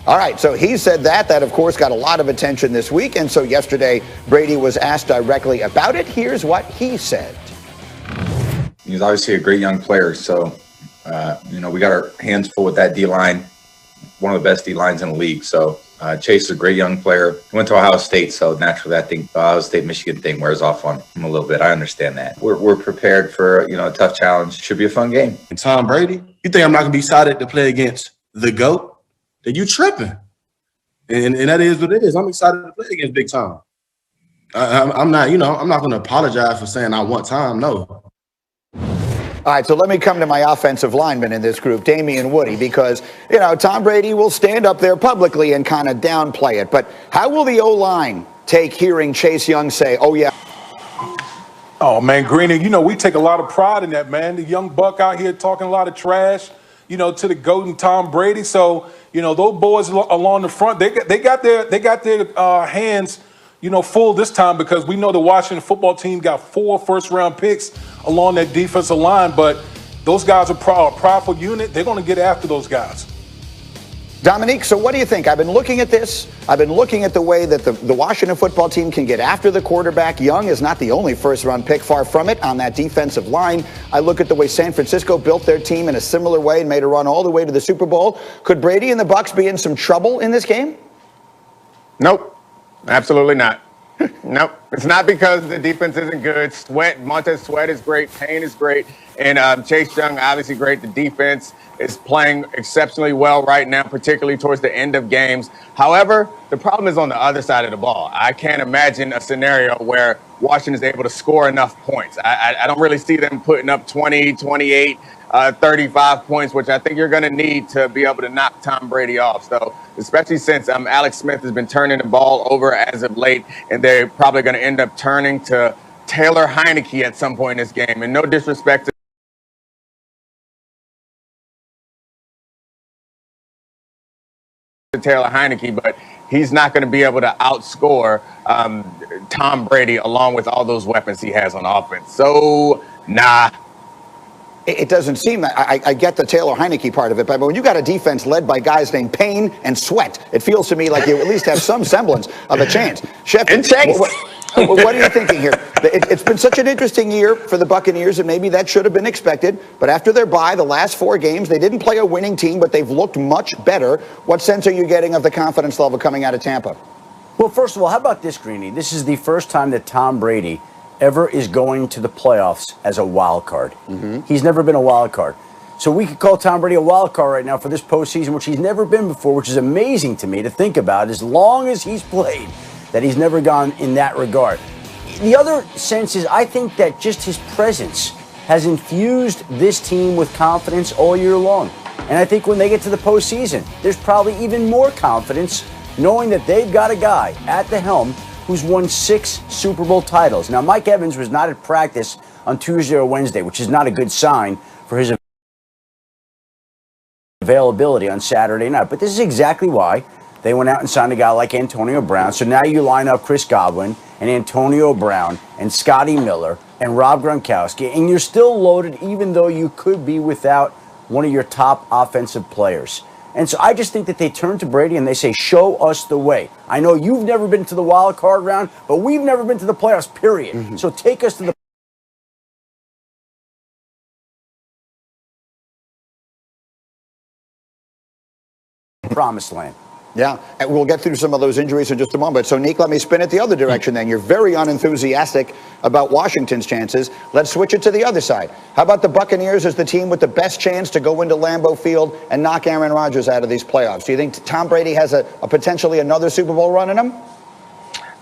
All right, so he said that. That, of course, got a lot of attention this week. And so yesterday, Brady was asked directly about it. Here's what he said. He's obviously a great young player. So, we got our hands full with that D-line, one of the best D-lines in the league. So Chase is a great young player. He went to Ohio State, so naturally that thing, Ohio State-Michigan thing wears off on him a little bit. I understand that. We're prepared for, a tough challenge. Should be a fun game. And Tom Brady, you think I'm not going to be excited to play against the GOAT? Then you tripping. And that is what it is. I'm excited to play against Big Tom. I'm not, I'm not going to apologize for saying I want Tom. No. All right, so let me come to my offensive lineman in this group, Damian Woody, because, Tom Brady will stand up there publicly and kind of downplay it. But how will the O-line take hearing Chase Young say, oh, yeah? Oh, man, Greeny, we take a lot of pride in that, man. The young buck out here talking a lot of trash, to the GOAT and Tom Brady. So, those boys along the front, they got their hands, full this time, because we know the Washington football team got 4 first-round picks along that defensive line. But those guys are a powerful unit. They're going to get after those guys. Dominique, so what do you think? I've been looking at this. I've been looking at the way that the Washington football team can get after the quarterback. Young is not the only first-round pick, far from it, on that defensive line. I look at the way San Francisco built their team in a similar way and made a run all the way to the Super Bowl. Could Brady and the Bucs be in some trouble in this game? Nope, absolutely not. Nope, it's not because the defense isn't good. Montez Sweat is great. Payne is great. And Chase Young, obviously great. The defense is playing exceptionally well right now, particularly towards the end of games. However, the problem is on the other side of the ball. I can't imagine a scenario where Washington is able to score enough points. I don't really see them putting up 20, 28, 35 points, which I think you're going to need to be able to knock Tom Brady off. So, especially since Alex Smith has been turning the ball over as of late, and they're probably going to end up turning to Taylor Heineke at some point in this game. And no disrespect to Taylor Heineke, but he's not going to be able to outscore Tom Brady along with all those weapons he has on offense. So, nah. It doesn't seem that. I get the Taylor Heineke part of it, but when you got a defense led by guys named Payne and Sweat, it feels to me like you at least have some semblance of a chance. Schefter, what are you thinking here? It's been such an interesting year for the Buccaneers, and maybe that should have been expected. But after their bye, the last 4 games, they didn't play a winning team, but they've looked much better. What sense are you getting of the confidence level coming out of Tampa? Well, first of all, how about this, Greeny? This is the first time that Tom Brady ever is going to the playoffs as a wild card. He's never been a wild card. So we could call Tom Brady a wild card right now for this postseason, which he's never been before, which is amazing to me to think about, as long as he's played, that he's never gone in that regard. The other sense is I think that just his presence has infused this team with confidence all year long. And I think when they get to the postseason, there's probably even more confidence knowing that they've got a guy at the helm who's won 6 Super Bowl titles. Now, Mike Evans was not at practice on Tuesday or Wednesday, which is not a good sign for his availability on Saturday night. But this is exactly why they went out and signed a guy like Antonio Brown. So now you line up Chris Godwin and Antonio Brown and Scotty Miller and Rob Gronkowski, and you're still loaded even though you could be without one of your top offensive players. And so I just think that they turn to Brady and they say, show us the way. I know you've never been to the wild card round, but we've never been to the playoffs, period. So take us to the promised land. Yeah, and we'll get through some of those injuries in just a moment. So, Nick, let me spin it the other direction then. You're very unenthusiastic about Washington's chances. Let's switch it to the other side. How about the Buccaneers as the team with the best chance to go into Lambeau Field and knock Aaron Rodgers out of these playoffs? Do you think Tom Brady has a potentially another Super Bowl run in him?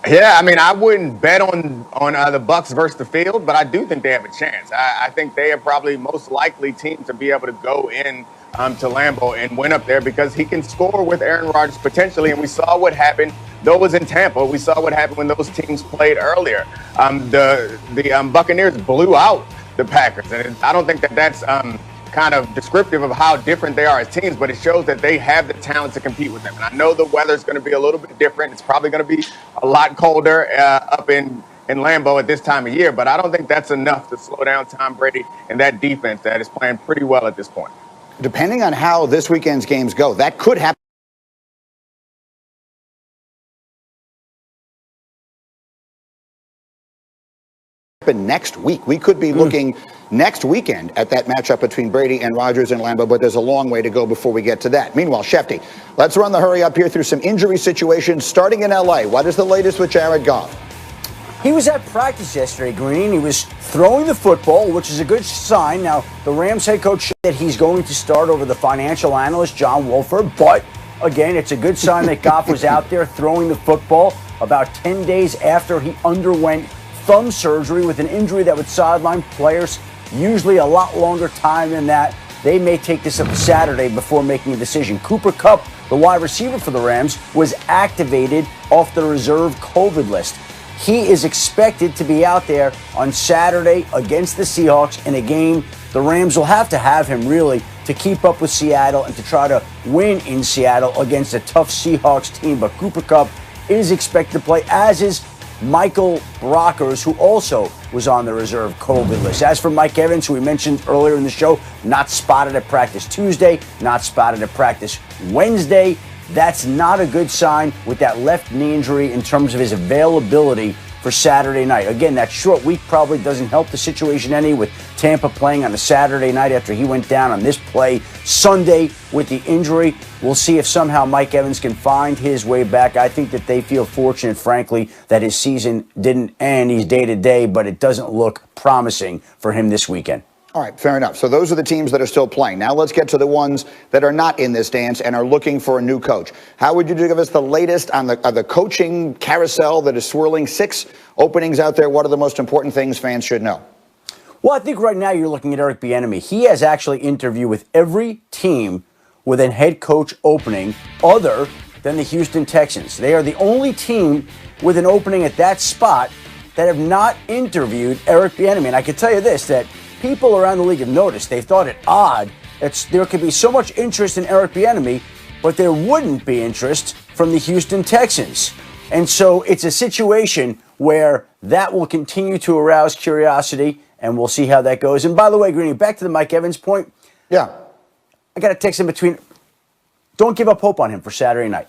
Yeah, I mean, I wouldn't bet on the Bucs versus the field, but I do think they have a chance. I think they are probably most likely team to be able to go in to Lambeau and win up there because he can score with Aaron Rodgers potentially. And we saw what happened, though it was in Tampa. We saw what happened when those teams played earlier. The Buccaneers blew out the Packers. And I don't think that that's kind of descriptive of how different they are as teams, but it shows that they have the talent to compete with them. And I know the weather's going to be a little bit different. It's probably going to be a lot colder up in Lambeau at this time of year, but I don't think that's enough to slow down Tom Brady and that defense that is playing pretty well at this point. Depending on how this weekend's games go, that could happen. next week. We could be looking next weekend at that matchup between Brady and Rodgers in Lambeau, but there's a long way to go before we get to that. Meanwhile, Schefter, let's run the hurry up here through some injury situations starting in L.A. What is the latest with Jared Goff? He was at practice yesterday, Green. He was throwing the football, which is a good sign. Now, the Rams head coach said that he's going to start over the financial analyst, John Wolford, but again, it's a good sign that Goff was out there throwing the football about 10 days after he underwent thumb surgery with an injury that would sideline players usually a lot longer time than that. They may take this up Saturday before making a decision. Cooper Kupp, the wide receiver for the Rams, was activated off the reserve COVID list. He is expected to be out there on Saturday against the Seahawks in a game the Rams will have to have him really to keep up with Seattle and to try to win in Seattle against a tough Seahawks team. But Cooper Kupp is expected to play, as is Michael Brockers, who also was on the reserve COVID list. As for Mike Evans, who we mentioned earlier in the show, not spotted at practice Tuesday, not spotted at practice Wednesday. That's not a good sign with that left knee injury in terms of his availability for Saturday night. Again, that short week probably doesn't help the situation any, with Tampa playing on a Saturday night after he went down on this play Sunday with the injury. We'll see if somehow Mike Evans can find his way back. I think that they feel fortunate, frankly, that his season didn't end. He's day-to-day, but it doesn't look promising for him this weekend. All right, fair enough. So those are the teams that are still playing. Now let's get to the ones that are not in this dance and are looking for a new coach. How would you give us the latest on the coaching carousel that is swirling? 6 openings out there. What are the most important things fans should know? Well, I think right now you're looking at Eric Bieniemy. He has actually interviewed with every team with a head coach opening other than the Houston Texans. They are the only team with an opening at that spot that have not interviewed Eric Bieniemy. And I can tell you this, that people around the league have noticed. They thought it odd that there could be so much interest in Eric Bieniemy, but there wouldn't be interest from the Houston Texans. And so it's a situation where that will continue to arouse curiosity, and we'll see how that goes. And by the way, Greeny, back to the Mike Evans point. Yeah. I got a text in between. Don't give up hope on him for Saturday night.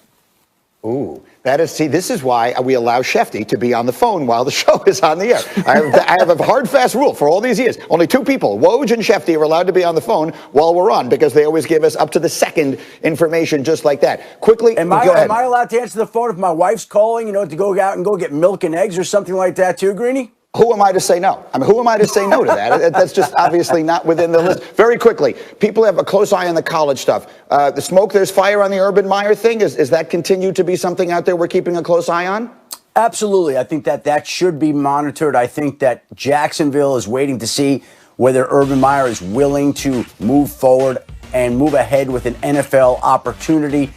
Ooh, this is why we allow Schefter to be on the phone while the show is on the air. I have a hard, fast rule for all these years. Only 2 people, Woj and Schefter, are allowed to be on the phone while we're on, because they always give us up to the second information just like that. Quickly, am I allowed to answer the phone if my wife's calling, to go out and go get milk and eggs or something like that too, Greeny? Who am I to say no? I mean, who am I to say no to that? That's just obviously not within the list. Very quickly, people have a close eye on the college stuff. The smoke, there's fire on the Urban Meyer thing. Is that continued to be something out there we're keeping a close eye on? Absolutely. I think that should be monitored. I think that Jacksonville is waiting to see whether Urban Meyer is willing to move forward and move ahead with an NFL opportunity.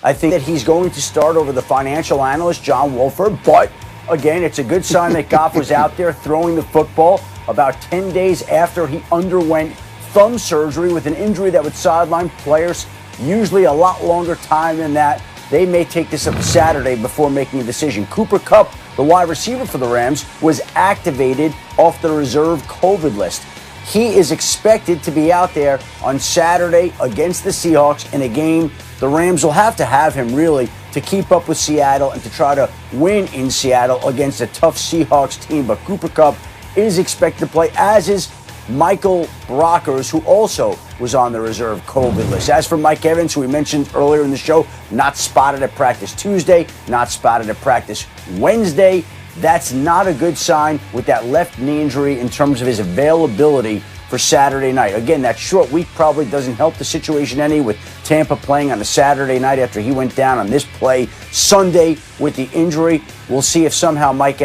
I think that he's going to start over the financial analyst, John Wolford, but again, it's a good sign that Goff was out there throwing the football about 10 days after he underwent thumb surgery with an injury that would sideline players usually a lot longer time than that. They may take this up Saturday before making a decision. Cooper Kupp, the wide receiver for the Rams, was activated off the reserve COVID list. He is expected to be out there on Saturday against the Seahawks in a game the Rams will have to have him really to keep up with Seattle and to try to win in Seattle against a tough Seahawks team. But Cooper Kupp is expected to play, as is Michael Brockers, who also was on the reserve COVID list. As for Mike Evans, who we mentioned earlier in the show, not spotted at practice Tuesday, not spotted at practice Wednesday. That's not a good sign with that left knee injury in terms of his availability for Saturday night. Again, that short week probably doesn't help the situation any, with Tampa playing on a Saturday night after he went down on this play Sunday with the injury. We'll see if somehow Mike Evans